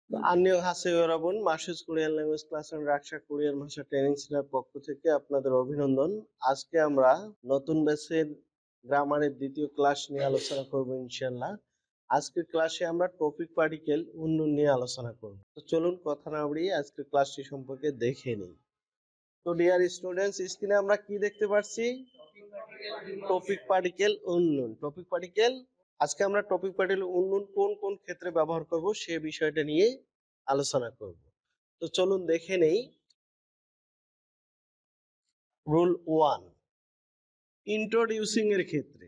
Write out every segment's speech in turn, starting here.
안녕하세요 여러분 Masud Korean language class and Raksha Korean ভাষা training center পক্ষ থেকে আপনাদের অভিনন্দন। আজকে আমরা নতুন ব্যাচের গ্রামারের দ্বিতীয় ক্লাস নিয়ে আলোচনা করব ইনশাআল্লাহ। আজকের ক্লাসে আমরা টপিক পার্টিকেল উন্নয়ন নিয়ে আলোচনা করব। তো চলুন কথা না বাড়িয়ে আজকের ক্লাসটি সম্পর্কে দেখে নিই। তো ডিয়ার স্টুডেন্টস, স্ক্রিনে আমরা কি দেখতে পাচ্ছি? টপিক পার্টিকেল উন্নয়ন। টপিক পার্টিকেল আজকে আমরা টপিক পার্টিকেল উন্নয়ন কোন কোন ক্ষেত্রে ব্যবহার করব সে বিষয়টা নিয়ে আলোচনা করব। তো চলুন দেখে নেই। রুল 1, ইন্ট্রোডিউসিং এর ক্ষেত্রে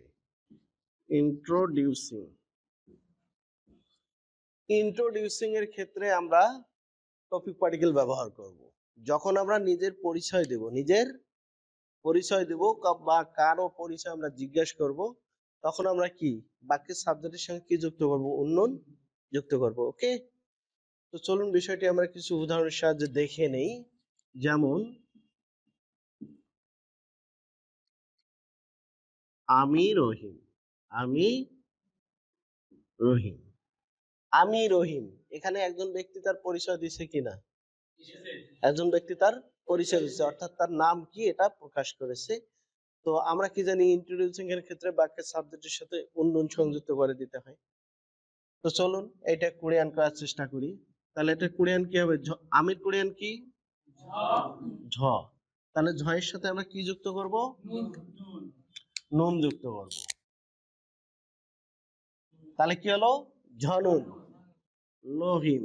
ইন্ট্রোডিউসিং এর ক্ষেত্রে আমরা টপিক পার্টিকেল ব্যবহার করব। যখন আমরা নিজের পরিচয় দেব বা কারো পরিচয় আমরা জিজ্ঞাসা করব, তখন আমরা কি বাক্যের সাবজেক্টের সঙ্গে কি যুক্ত করব? উন্নয়ন যুক্ত করব। ওকে, তো চলুন বিষয়টি আমরা কিছু উদাহরণের সাহায্যে দেখে নেই। যেমন আমি রহিম, এখানে একজন ব্যক্তি তার পরিচয় দিছে কিনা? একজন ব্যক্তি তার পরিচয় দিচ্ছে, অর্থাৎ তার নাম কি এটা প্রকাশ করেছে। তো আমরা কি জানি ইন্ট্রোডিউসিং এর ক্ষেত্রে বাক্যের সাবজেক্টের সাথে উন্নয়ন সংযুক্ত করে দিতে হয়। তো চলুন এটা কোরিয়ান করার চেষ্টা করি। তাহলে এটা কোরিয়ান কি হবে? আমির কোরিয়ান কি? ঝ। তাহলে ঝ এর সাথে আমরা কি যুক্ত করব? নুন যুক্ত করব। তাহলে কি হলো? ঝনুন। লহিম।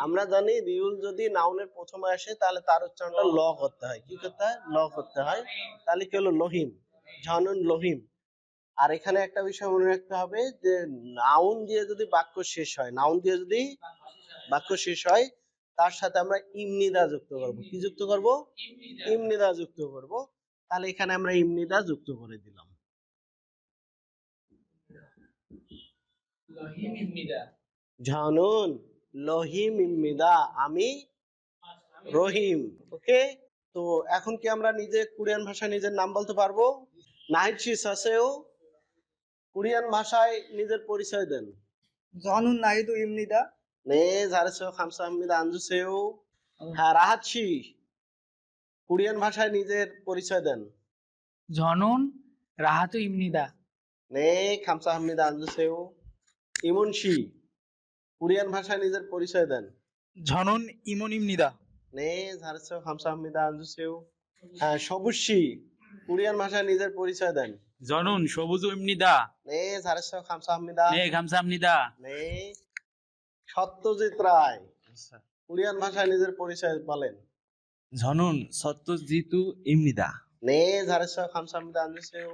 আমরা জানি রিউল যদি নাউনের প্রথমে আসে তাহলে তার উচ্চারণটা ল করতে হয়। কি করতে হয়? ল করতে হয়। তাহলে কি হলো? লহিম, ঝনুন লহিম। আর এখানে একটা বিষয় মনে রাখতে হবে যে নাউন দিয়ে যদি বাক্য শেষ হয়, তার সাথে আমরা ইমনিদা যুক্ত করব। কি যুক্ত করব? ইমনিদা যুক্ত করব। তাহলে এখানে আমরা ইমনিদা যুক্ত করে দিলাম। ঝানুন লহিম ইমনিদা, আমি রহিম। ওকে, তো এখন কি আমরা নিজে কোরিয়ান ভাষায় নিজের নাম বলতে পারবো? নাইচি সাসেও কোরিয়ান ভাষায় নিজের পরিচয় দেন। 저는 나이도입니다. 네, 잘했어요. 감사합니다. 앉으세요. হ্যাঁ, রাহাতছি কোরিয়ান ভাষায় নিজের পরিচয় দেন। 저는 라하트입니다. 네, 감사합니다. 앉으세요. ইমনশি কোরিয়ান ভাষায় নিজের পরিচয় দেন। 저는 이몬입니다. 네, 잘했어요. 감사합니다. 앉으세요. হ্যাঁ, সবুজশি কোরিয়ান ভাষায় নিজের পরিচয় দেন। 저는 쇼부조입니다. 네, 잘했어요. 감사합니다. 네, 감사합니다. 네, সত্যজিৎ রায় কোরিয়ান ভাষায় নিজের পরিচয় বলেন। 저는 서토지투입니다. 네, 잘했어요. 감사합니다. 앉으세요.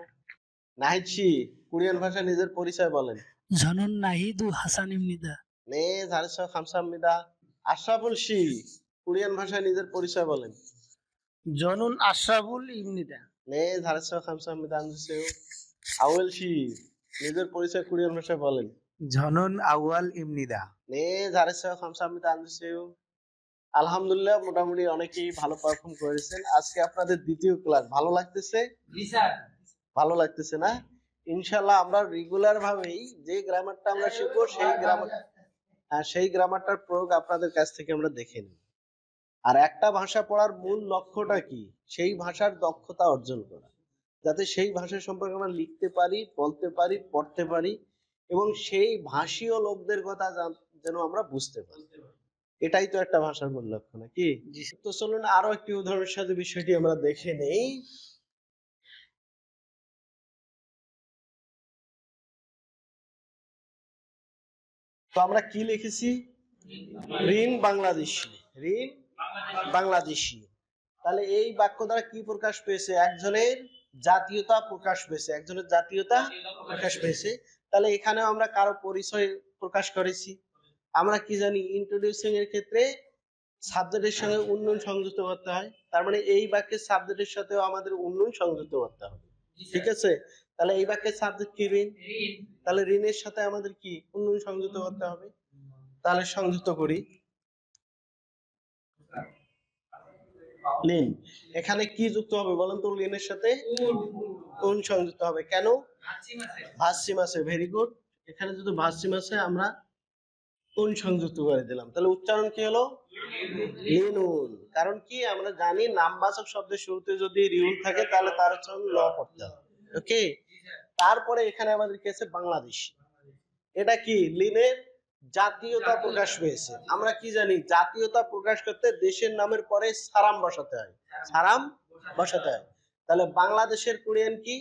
나희치 কোরিয়ান ভাষায় নিজের পরিচয় বলেন। 저는 나히두 하산입니다. 네, 잘했어요. 감사합니다. আশরাফুল শি কোরিয়ান ভাষায় নিজের পরিচয় বলেন। 저는 아샤불입니다. 네, 잘했어요. 감사합니다. 앉으세요. আউয়েল শি নিজের পরিচয় কোরিয়ান ভাষায় বলেন। 저는 아우알입니다. 네, 잘했어요. 감사합니다. 앉으세요. আলহামদুলিল্লাহ, মোটামুটি অনেকেই ভালো পারফর্ম করেছেন। আজকে আপনাদের দ্বিতীয় ক্লাস ভালো লাগতেছে? জি স্যার। ভালো লাগতেছে না? ইনশাআল্লাহ আমরা রেগুলার ভাবেই যে গ্রামারটা আমরা শিখবো সেই গ্রামারটার প্রয়োগ আপনাদের কাছ থেকে আমরা দেখে নিই। আর একটা ভাষা পড়ার মূল লক্ষ্যটা কি? সেই ভাষার দক্ষতা অর্জন করা, যাতে সেই ভাষা সম্পর্কে আমরা লিখতে পারি, বলতে পারি, পড়তে পারি এবং সেই ভাষীয় লোকদের কথা যেন আমরা বুঝতে পারি। এটাই তো একটা ভাষার মূল লক্ষ্য, নাকি? তো চলুন আরো একটি উদাহরণের সাথে বিষয়টি আমরা দেখে নেই। তো আমরা কি লিখেছি? ঋণ বাংলাদেশি। তাহলে এই বাক্য দ্বারা কি প্রকাশ পেয়েছে? একজনের জাতীয়তা প্রকাশ পেয়েছে। তাহলে এখানেও আমরা কারো পরিচয় প্রকাশ করেছি। আমরা কি জানি ইন্ট্রোডিউসিং এর ক্ষেত্রে সাবজেক্টের সঙ্গে উন্নয়ন সংযুক্ত করতে হয়। তার মানে এই বাক্যের সাবজেক্টের সাথেও আমাদের উন্নয়ন সংযুক্ত করতে হবে। ঠিক আছে, তাহলে এই বাক্যের সাবজেক্ট কি? ঋণ। তাহলে ঋণের সাথে আমাদের কি উন্নয়ন সংযুক্ত করতে হবে। তাহলে সংযুক্ত করি। লিন, এখানে কি যুক্ত হবে বলেন তো? লিনের সাথে উন সংযুক্ত হবে। কেন? ভার্সিম আছে, ভেরি গুড। এখানে যদি ভার্সিম আছে আমরা উন সংযুক্ত করে দিলাম, তাহলে উচ্চারণ কি হলো? লিনুন। কারণ কি আমরা জানি নামবাচক শব্দের শুরুতে যদি রিউন থাকে তাহলে তার উচ্চারণ ল করতে হবে। ওকে, তারপরে এখানে আমাদের কি আছে? বাংলাদেশ। এটা কি? লিনের জাতীয়তা প্রকাশ পেয়েছে। আমরা কি জানি? জাতীয়তা প্রকাশ করতে দেশের নামের পরে সারাম বসাতে হয়, সারাম বসাতে হয়। তাহলে বাংলাদেশের কোরিয়ান কি?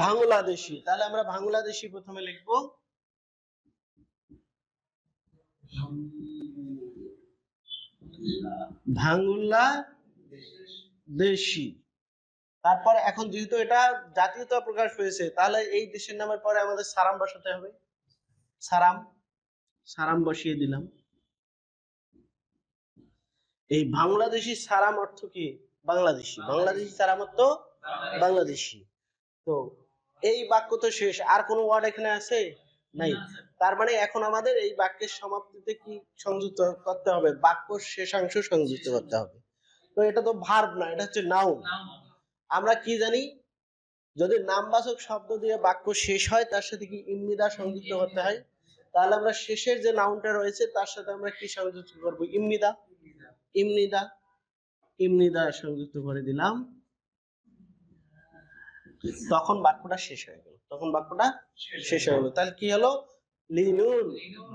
বাংলাদেশি। তাহলে আমরা বাংলাদেশি প্রথমে লিখবো। বাংলাদেশি। তারপর এখন যেহেতু এটা জাতীয়তা প্রকাশ পেয়েছে তাহলে এই দেশের নামের পরে আমাদের সারাম বসাতে হবে। সারাম, সারাম বসিয়ে দিলাম। এই বাংলাদেশি সারাম অর্থ কি? বাংলাদেশি। বাংলাদেশি সারাম অর্থ বাংলাদেশি। তো এই বাক্য তো শেষ, আর কোনো ওয়ার্ড এখানে আছে? নাই। তার মানে এখন আমাদের এই বাক্যের সমাপ্তিতে কি সংযুক্ত করতে হবে? বাক্য শেষাংশ সংযুক্ত করতে হবে। তো এটা তো ভার্ব না, এটা হচ্ছে নাউন। আমরা কি জানি? যদি নামবাচক শব্দ দিয়ে বাক্য শেষ হয় তার সাথে কি ইমনিদা সংযুক্ত করতে হয়। তাহলে আমরা শেষের যে নাউনটা রয়েছে তার সাথে আমরা কি সংযুক্ত করব? ইমনিদা। ইমনিদা, ইমনিদা সংযুক্ত করে দিলাম। তখন বাক্যটা শেষ হয়ে গেল, তখন বাক্যটা শেষ হয়ে গেল। তাহলে কি হলো? লিনুন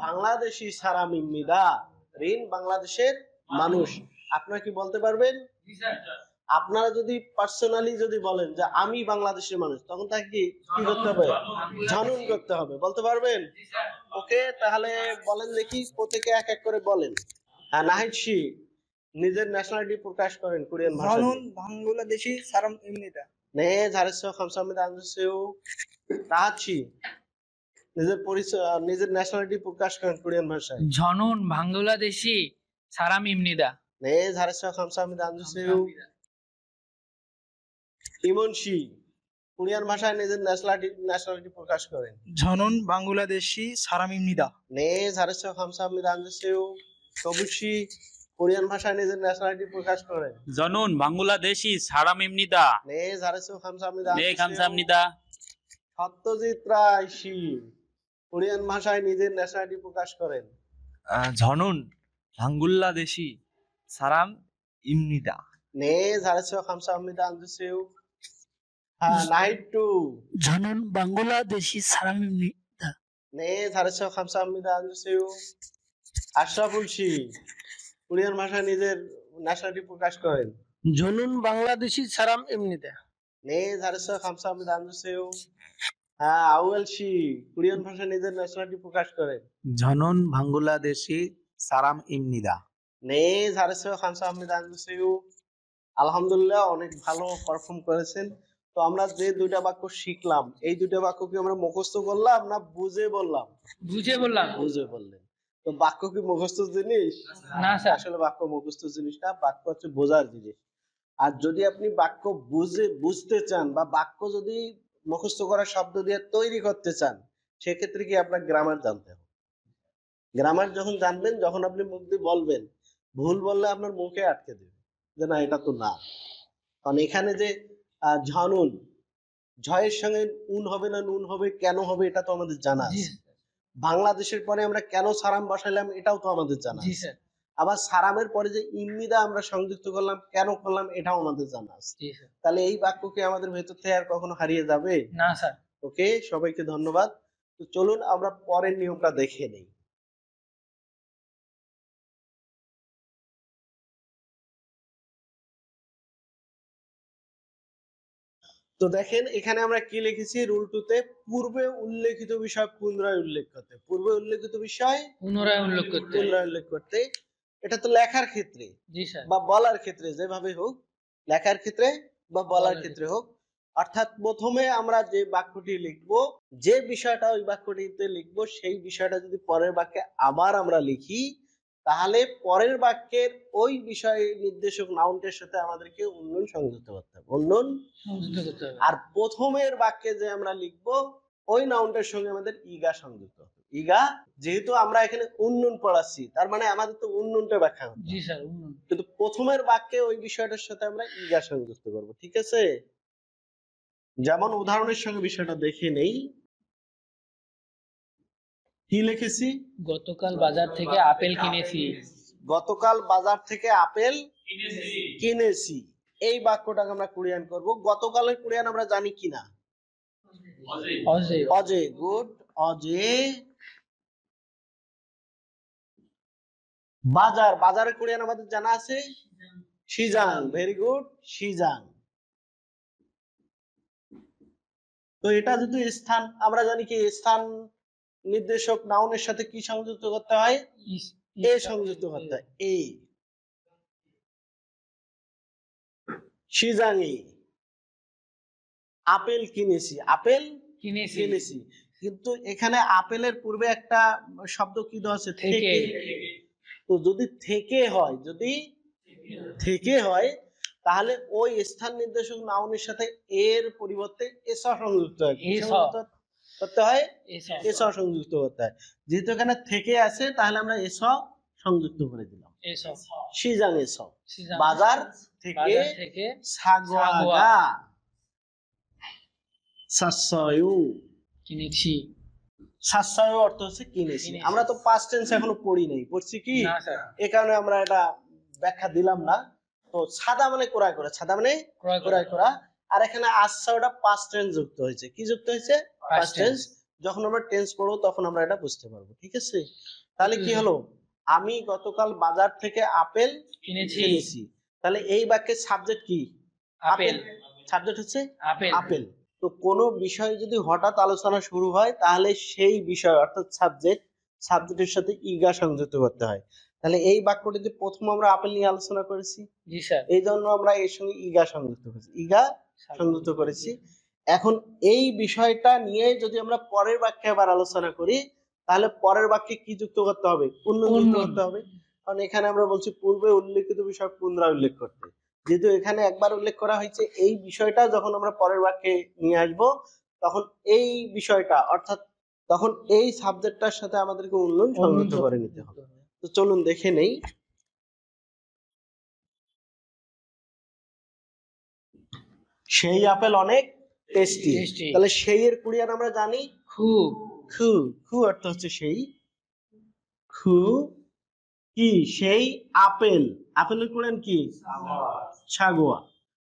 বাংলাদেশি সারাম ইমনিদা। রিন বাংলাদেশের মানুষ। আপনারা কি বলতে পারবেন? আপনারা যদি পার্সোনালি যদি বলেন যে আমি বাংলাদেশের মানুষ, তখন তাকে কি কি করতে হবে? জানুন করতে হবে। বলতে পারবেন? ওকে, তাহলে বলেন দেখি, প্রত্যেকে এক এক করে বলেন। হ্যাঁ, নাহিদ শি নিজের ন্যাশনালিটি প্রকাশ করেন কোরিয়ান ভাষায়। জনন বাংলাদেশি সারাম ইমনিদা। 네, 잘했어요. 감사합니다. 앉으세요. 나하치 নিজের পরিচয়, নিজের ন্যাশনালিটি প্রকাশ করেন কোরিয়ান ভাষায়। ঝনন বাংলাদেশি সারাম ইমনিদা। 네, 잘했어요. 감사합니다. 앉으세요. ইমন শি কোরিয়ান ভাষায় নিজের ন্যাশনালিটি প্রকাশ করেন। জনন বাংলাদেশি সারাম ইমনিদা। 네, 잘했어요. 감사합니다. 앉으세요. সবুজ শি কোরিয়ান ভাষায় নিজের ন্যাশনালিটি প্রকাশ করেন। জনুন বাংলাদেশি সারাম ইমনিদা। 네, 잘했어요. 감사합니다. 네, 앉으세요. 감사합니다. সত্যজিৎ রায় শি কোরিয়ান ভাষায় নিজের ন্যাশনালিটি প্রকাশ করেন। জনুন বাংলাদেশি সারাম ইমনিদা। 네, 잘했어요. 감사합니다. 앉으세요. 나이투. জনন বাংলাদেশি সারাম ইমনিদা। 네, 잘했어요. 감사합니다. 앉으세요. আশরাফুল শি কোরিয়ান ভাষায় নিজের ন্যাশনালিটি প্রকাশ করেন। জনন বাংলাদেশি সারাম ইমনিদা। 네, 잘했어요. 감사합니다. 앉으세요. আউয়াল শি কোরিয়ান ভাষায় নিজের ন্যাশনালিটি প্রকাশ করেন। জনন বাংলাদেশি সারাম ইমনিদা। 네, 잘했어요. 감사합니다. 앉으세요. আলহামদুলিল্লাহ, অনেক ভালো পারফর্ম করেছেন। তো আমরা যে দুইটা বাক্য শিখলাম, এই দুইটা বাক্য কি আমরা মুখস্থ করলাম না বুঝে বললাম? বুঝে বললাম। বুঝে বললেন। তো বাক্য কি মুখস্থ জিনিস? না স্যার। আসলে বাক্য মুখস্থ জিনিস না, বাক্য হচ্ছে বোঝার জিনিস। আর যদি আপনি বাক্য বুঝতে চান বা বাক্য যদি মুখস্থ করা শব্দ দিয়ে তৈরি করতে চান, সেক্ষেত্রে কি আপনার গ্রামার জানতে হবে। গ্রামার যখন জানবেন, যখন আপনি মুখ দিয়ে বলবেন, ভুল বললে আপনার মুখে আটকে দেবে যে না এটা তো না। কারণ এখানে যে ঝনুন, ঝয়ের সঙ্গে উন হবে না নুন হবে, কেন হবে এটা তো আমাদের জানা জি আছে। বাংলাদেশের পরে আমরা কেন সারাম বসাইলাম এটাও তো আমাদের জানা জি আছে। স্যার। আবার সারামের পরে যে ইমনিদা আমরা সংযুক্ত করলাম, কেন করলাম এটাও আমাদের জানা আছে। জি স্যার। তাহলে এই বাক্য কি আমাদের ভেতর থেকে আর কখনো হারিয়ে যাবে? না স্যার। ওকে, সবাইকে ধন্যবাদ। তো চলুন আমরা পরের নিয়মটা দেখে নেই। তো দেখেন এখানে আমরা কি লিখেছি, রুল 2 তে পূর্বে উল্লেখিত বিষয় পুনরায় উল্লেখ করতে। পূর্বে উল্লেখিত বিষয় পুনরায় উল্লেখ করতে। পুনরায় উল্লেখ করতে। এটা তো লেখার ক্ষেত্রে জি স্যার। বা বলার ক্ষেত্রে, যেভাবে হোক, লেখার ক্ষেত্রে বা বলার বলার ক্ষেত্রে হোক। অর্থাৎ প্রথমে আমরা যে বাক্যটি লিখবো, যে বিষয়টা ওই বাক্যটিতে লিখবো, সেই বিষয়টা যদি পরের বাক্যে আবার আমরা লিখি, তাহলে পরের বাক্যের ওই বিষয় নির্দেশক নাউনটার সাথে আমাদেরকে উন্নয়ন সংযুক্ত করতে হবে। উন্নয়ন। সংযুক্ত করতে হবে। আর প্রথমের বাক্যে যে আমরা লিখবো ওই নাউনটার সঙ্গে আমাদের ইগা সংযুক্ত হবে। ইগা, যেহেতু আমরা এখানে উন্নয়ন পড়াচ্ছি, তার মানে আমাদের তো উন্নয়নটা ব্যাখ্যা করতে হবে। জি স্যার। উন্নয়ন। কিন্তু প্রথমের বাক্যে ওই বিষয়টার সাথে আমরা ইগা সংযুক্ত করব। ঠিক আছে? যেমন উদাহরণের সঙ্গে বিষয়টা দেখে নেই। কি লিখেছি? গতকাল বাজার থেকে আপেল কিনেছি। গতকাল বাজার থেকে আপেল কিনেছি। এই বাক্যটাকে আমরা কোরিয়ান করব। গতকালের কোরিয়ান আমরা জানি কিনা? অজে। অজে। গুড। অজে বাজার। বাজারের কোরিয়ান আমাদের জানা আছে সিজাং। Very good. সিজাং। তো এটা যেহেতু স্থান, আমরা জানি কি স্থান নির্দেশক নাউনের সাথে কি সংযুক্ত করতে হয়? এ সংযুক্ত করতে হয়। এ। সিজাংয়ে আপেল কিনেছি। আপেল কিনেছি। কিনেছি। কিন্তু এখানে আপেলের পূর্বে একটা শব্দ কি দেওয়া আছে? থেকে। তো যদি থেকে হয়, যদি থেকে হয়, তাহলে ওই স্থান নির্দেশক নাউনের সাথে এর পরিবর্তে এস সংযুক্ত হয়। কি এস। সংযুক্ত করতে হয়? এস। এস সংযুক্ত করতে হয়। যেহেতু এখানে থেকে আছে, তাহলে আমরা এস সংযুক্ত করে দিলাম। এস। সিজাং এস। সিজাং। বাজার থেকে বাজার থেকে সাগোয়াগা সাসয়ু। কিনেছি। সাসয়ু অর্থ হচ্ছে কিনেছি। কিনেছি। আমরা তো পাস্ট টেন্স এখনো পড়ি নাই, পড়ছি কি? না স্যার। এই কারণে আমরা এটা ব্যাখ্যা দিলাম না। তো সাদা মানে ক্রয় করা, সাদা মানে ক্রয় করা। ক্রয় করা। আর এখানে আসছে ওটা পাস্ট টেন্স যুক্ত হয়েছে। কি যুক্ত হয়েছে? Past tense. যখন আমরা টেন্স পড়বো তখন আমরা এটা বুঝতে পারবো। ঠিক আছে? তাহলে কি হলো? আমি গতকাল বাজার থেকে আপেল কিনেছি। কিনেছি। তাহলে এই বাক্যের সাবজেক্ট কি? আপেল। সাবজেক্ট হচ্ছে আপেল। আপেল। তো কোনো বিষয় যদি হঠাৎ আলোচনা শুরু হয়, তাহলে সেই বিষয় অর্থাৎ সাবজেক্টের সাথে ইগা সংযুক্ত করতে হয়। তাহলে এই বাক্যটিতে প্রথম আমরা আপেল নিয়ে আলোচনা করেছি, জি স্যার। এই জন্য আমরা এর সঙ্গে ইগা সংযুক্ত করেছি। ইগা সংযুক্ত করেছি। এখন এই বিষয়টা নিয়ে যদি আমরা পরের বাক্যে আবার আলোচনা করি, তাহলে পরের বাক্যে কি যুক্ত করতে হবে? উন্নয়ন যুক্ত করতে হবে। কারণ এখানে আমরা বলছি পূর্বে উল্লেখিত বিষয় পুনরায় উল্লেখ করতে। যেহেতু এখানে একবার উল্লেখ করা হয়েছে, এই বিষয়টা যখন আমরা পরের বাক্যে নিয়ে আসব, তখন এই বিষয়টা অর্থাৎ তখন এই সাবজেক্টটার সাথে আমাদেরকে উন্নয়ন সংযুক্ত করে নিতে হবে। তো চলুন দেখে নেই। সেই আপেল অনেক টেস্টি। Tasty। তাহলে সেই এর কোরিয়ান আমরা জানি খু। খু। খু অর্থ হচ্ছে সেই। খু কি? সেই আপেল। আপেলের কোরিয়ান কি? সাগোয়া।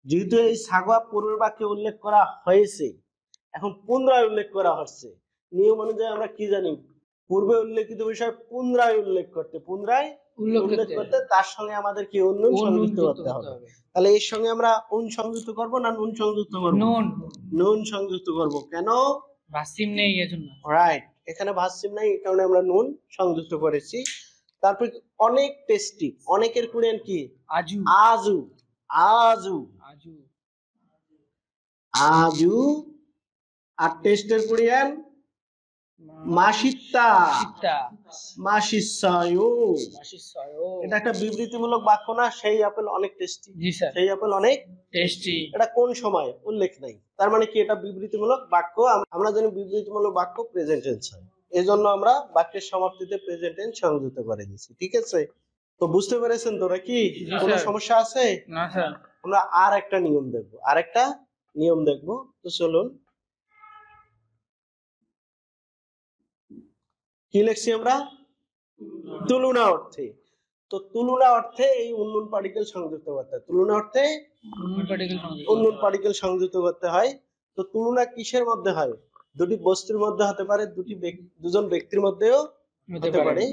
যেহেতু এই সাগোয়া পূর্বের বাক্যে উল্লেখ করা হয়েছে, এখন পুনরায় উল্লেখ করা হচ্ছে। নিয়ম অনুযায়ী আমরা কি জানি? পূর্বে উল্লেখিত বিষয় পুনরায় উল্লেখ করতে, পুনরায় উল্লেখ করতে তার সঙ্গে আমাদের কি উন্নয়ন সংযুক্ত করতে হবে। তাহলে এর সঙ্গে আমরা উন সংযুক্ত করব না নুন সংযুক্ত করব? নুন। নুন সংযুক্ত করব। কেন? ভাসিম নেই এজন্য। রাইট। এখানে ভার্সিম নাই, এই কারণে আমরা নুন সংযুক্ত করেছি। তারপর অনেক টেস্টি। অনেকের কোরিয়ান কি? আজু। আজু। আজু। আজু। আজু। আর টেস্টের কোরিয়ান মাসিত্তা। সিতা। মাসিসায়ু। মাসিসয়ো। এটা একটা বিবৃতিমূলক বাক্য না? সেই আপেল অনেক টেস্টি। জি স্যার। সেই আপেল অনেক টেস্টি। এটা কোন সময় উল্লেখ নাই, তার মানে কি এটা বিবৃতিমূলক বাক্য। আমরা জানি বিবৃতিমূলক বাক্য প্রেজেন্ট টেন্স হয়, এজন্য আমরা বাক্যের সমাপ্তিতে প্রেজেন্ট টেন্স সংযুক্ত করে দিয়েছি। ঠিক আছে? তো বুঝতে পেরেছেন তো নাকি? কোনো স্যার। সমস্যা আছে? না স্যার। আমরা আর একটা নিয়ম দেখবো, আরেকটা নিয়ম দেখবো। তো চলুন, কি লিখছি আমরা? তুলনা অর্থে। তো তুলনা অর্থে এই উন্নয়ন পার্টিকেল সংযুক্ত করতে হয়। তুলনা অর্থে উন্নয়ন পার্টিকেল সংযুক্ত করতে হয়। তো তুলনা কিসের মধ্যে হয়? দুটি বস্তুর মধ্যে হতে পারে, দুজন ব্যক্তির মধ্যেও হতে পারে।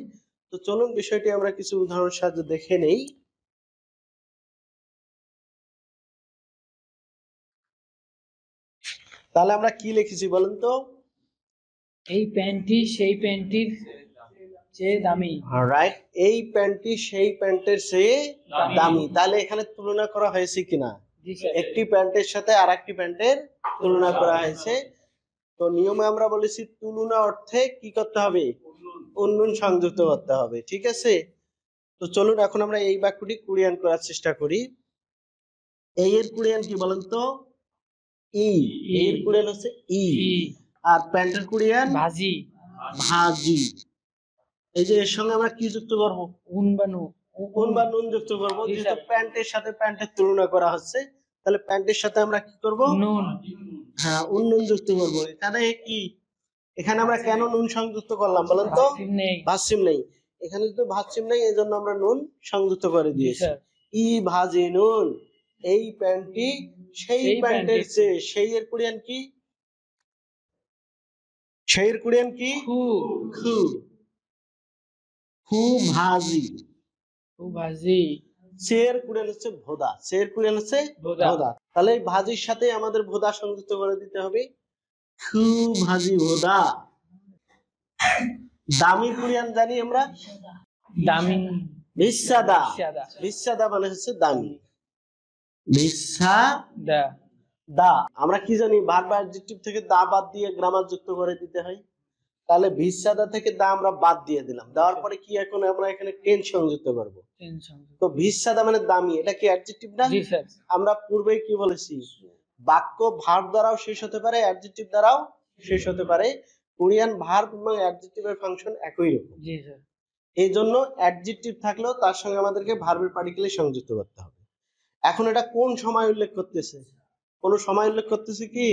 তো চলুন বিষয়টি আমরা কিছু উদাহরণের সাহায্যে দেখে নেই। তাহলে আমরা কি লিখেছি বলেন তো? এই প্যান্টটি সেই প্যান্টটির চেয়ে দামি। রাইট। এই প্যান্টটি সেই প্যান্টের চেয়ে দামি। তাহলে এখানে তুলনা করা হয়েছে কিনা? জি স্যার। একটি প্যান্টের সাথে আরেকটি প্যান্টের তুলনা করা হয়েছে। তো নিয়মে আমরা বলেছি তুলনা অর্থে কি করতে হবে? উন্নয়ন সংযুক্ত করতে হবে। ঠিক আছে? তো চলুন এখন আমরা এই বাক্যটি কোরিয়ান করার চেষ্টা করি। এই এর কোরিয়ান কি বলেন তো? ই। এর কোরিয়ান হচ্ছে ই। আর প্যান্টের কোরিয়ান ভাজি। ভাজি। এই যে এর সঙ্গে আমরা কি যুক্ত করব? উন বা নু। উন বা নুন যুক্ত করব। যেহেতু প্যান্টের সাথে প্যান্টের তুলনা করা হচ্ছে, তাহলে প্যান্টের সাথে আমরা কি করব? নুন। হ্যাঁ, উন্নয়ন যুক্ত করবো। এখানে কি, এখানে আমরা কেন নুন সংযুক্ত করলাম বলেন তো? ভার্সিম নেই। ভার্সিম নেই, এখানে যেহেতু ভার্সিম নেই এই জন্য আমরা নুন সংযুক্ত করে জি দিয়েছি। স্যার। ই ভাজি নুন, এই প্যান্টটি সেই সেই প্যান্টের প্যান্টের চেয়ে, সেই এর কোরিয়ান কি? সেই এর কোরিয়ান কি? খু। খু। খু ভাজি। খু ভাজি। চের কোরিয়ান হচ্ছে ভোদা, চের কোরিয়ান হচ্ছে ভোদা। ভোদা। তাহলে এই ভাজির সাথে আমাদের ভোদা সংযুক্ত করে দিতে হবে। খু ভাজি ভোদা। দামি কোরিয়ান জানি আমরা, দামি। বিসাদা। বিসাদা। বিসাদা মানে হচ্ছে দামি। বিসা দা। দা, আমরা কি জানি ভার্ব অ্যাডজেক্টিভ থেকে দা বাদ দিয়ে গ্রামার যুক্ত করে দিতে হয়। তাহলে বিসাদা থেকে দা আমরা বাদ দিয়ে দিলাম, দেওয়ার পরে কি এখন আমরা এখানে টেন সংযুক্ত করব। টেনশন। তো বিসাদা মানে দামি, এটা কি অ্যাডজেক্টিভ না? জি স্যার। আমরা পূর্বেই কি বলেছি, বাক্য ভার্ব দ্বারাও শেষ হতে পারে, অ্যাডজেক্টিভ দ্বারাও শেষ হতে পারে। কোরিয়ান ভার্ব এবং অ্যাডজেক্টিভের ফাংশন একই রকম। জি স্যার। এই জন্য অ্যাডজেক্টিভ থাকলেও তার সঙ্গে আমাদেরকে ভার্বের পার্টিকেলে সংযুক্ত করতে হবে। এখন এটা কোন সময় উল্লেখ করতেছে? কোন সময় উল্লেখ করতেছে কি?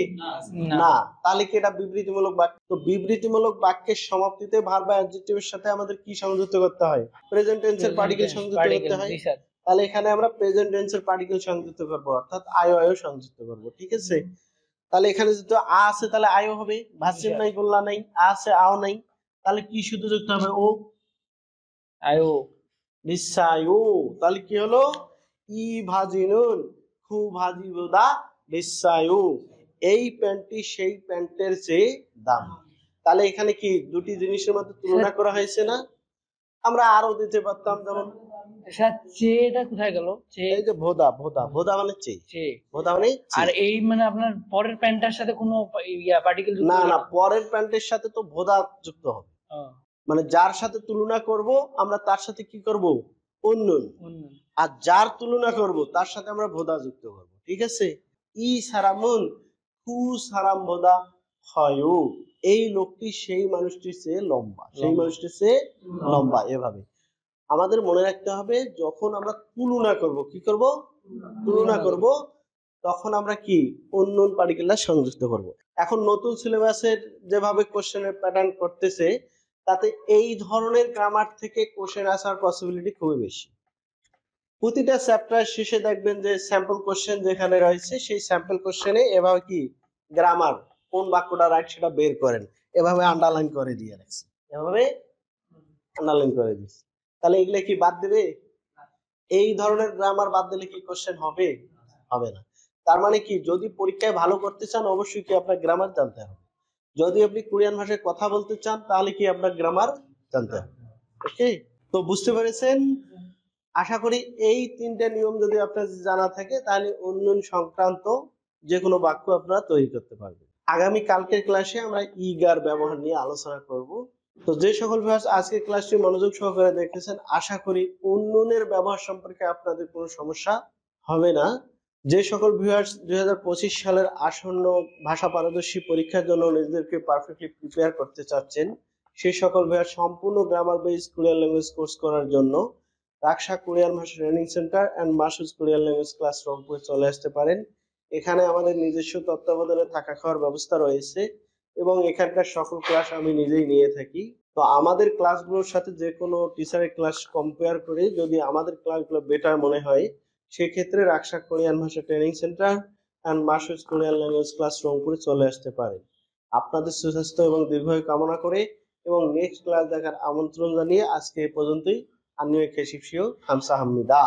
না। তাহলে কি এটা বিবৃতিমূলক বাক্য? তো বিবৃতিমূলক বাক্যের সমাপ্তিতে ভার্ব বা অ্যাডজেক্টিভের সাথে আমাদের কি সংযুক্ত করতে হয়? প্রেজেন্ট টেন্সের পার্টিকেল সংযুক্ত করতে হয়। জি স্যার। তাহলে এখানে আমরা প্রেজেন্ট টেন্সের পার্টিকেল সংযুক্ত করব, অর্থাৎ আইও সংযুক্ত করব। ঠিক আছে? তাহলে এখানে যেহেতু আ আছে তাহলে আইও হবে, ভার্সিম নাই, গোল্লা নাই, আ আছে আও নাই, তাহলে কি শুধু যুক্ত হবে? ও। আয়ো। বিসায়ু। তাহলে কি হলো? ই ভাজিনুন, খু ভাজি বোদা, বিসায়ু। এই প্যান্টটি সেই প্যান্টের চেয়ে দাম। তাহলে এখানে কি দুটি জিনিসের মধ্যে তুলনা করা হয়েছে না? আমরা আরো দিতে পারতাম, যেমন স্যার চেটা কোথায় গেল? চে। এই যে ভোদা, ভোদা, ভোদা মানে চেয়ে, চে। ভোদা মানে চেয়ে। আর এই মানে আপনার পরের প্যান্টটার সাথে কোনো পার্টিকেল যুক্ত না হলো না, পরের প্যান্টের সাথে তো ভোদা যুক্ত হবে। ও, মানে যার সাথে তুলনা করব আমরা তার সাথে কি করব? উন্নয়ন। উন্নয়ন। আর যার তুলনা করব তার সাথে আমরা ভোদা যুক্ত করব। ঠিক আছে? ই সারামুন, খু সারাম ভোদা হয়ু। এই লোকটি সেই মানুষটির চেয়ে লম্বা, সেই লম্বা। মানুষটির চেয়ে লম্বা। এভাবে আমাদের মনে রাখতে হবে, যখন আমরা তুলনা করব, কি করব? তুলনা করব, তখন আমরা কি উন্নয়ন পার্টিকেলটা সংযুক্ত করব। এখন নতুন সিলেবাসের যেভাবে কোশ্চেনের প্যাটার্ন করতেছে, তাতে এই ধরনের গ্রামার থেকে কোশ্চেন আসার পসিবিলিটি খুবই বেশি। প্রতিটা চ্যাপ্টার শেষে দেখবেন যে স্যাম্পল কোশ্চেন যেখানে রয়েছে, সেই স্যাম্পল কোশ্চেনে এভাবে কি গ্রামার কোন বাক্যটা রাইট সেটা বের করেন, এভাবে আন্ডারলাইন করে দিয়ে রাখছে, এভাবে আন্ডারলাইন করে দিচ্ছে। তাহলে এগুলো কি বাদ দেবে? এই ধরনের গ্রামার বাদ দিলে কি কোশ্চেন হবে? হবে না। তার মানে কি, যদি পরীক্ষায় ভালো করতে চান অবশ্যই কি আপনার গ্রামার জানতে হবে। যদি আপনি কোরিয়ান ভাষায় কথা বলতে চান তাহলে কি আপনার গ্রামার জানতে হবে। ওকে, তো বুঝতে পেরেছেন? আশা করি এই তিনটা নিয়ম যদি আপনার জানা থাকে তাহলে উন্নয়ন সংক্রান্ত যে কোনো বাক্য আপনারা তৈরি করতে পারবেন। আগামী কালকের ক্লাসে আমরা ইগার ব্যবহার নিয়ে আলোচনা করব। তো যে সকল ভিউয়ার্স আজকের ক্লাসটি মনোযোগ সহকারে দেখতেছেন, আশা করি উন্নয়নের ব্যবহার সম্পর্কে আপনাদের কোনো সমস্যা হবে না। যে সকল ভিউয়ার্স 2025 সালের আসন্ন ভাষা পারদর্শী পরীক্ষার জন্য নিজেদেরকে পারফেক্টলি প্রিপেয়ার করতে চাচ্ছেন, সেই সকল ভিউয়ার্স সম্পূর্ণ grammar based Korean language course করার জন্য রাকশা কোরিয়ান ভাষা training center and Masud Korean language class রংপুরে চলে আসতে পারেন। এখানে আমাদের নিজস্ব তত্ত্বাবধানে থাকা খাওয়ার ব্যবস্থা রয়েছে এবং এখানকার সকল ক্লাস আমি নিজেই নিয়ে থাকি। তো আমাদের ক্লাসগুলোর সাথে যে কোনো টিচারের ক্লাস কম্পেয়ার করে যদি আমাদের ক্লাসগুলো বেটার মনে হয়, সেক্ষেত্রে রাকশা কোরিয়ান ভাষা training center and Masud Korean language class রংপুরে চলে আসতে পারেন। আপনাদের সুস্বাস্থ্য এবং দীর্ঘায়ু কামনা করে এবং নেক্সট ক্লাস দেখার আমন্ত্রণ জানিয়ে আজকে এই পর্যন্তই। 안녕히 계십시오. 감사합니다.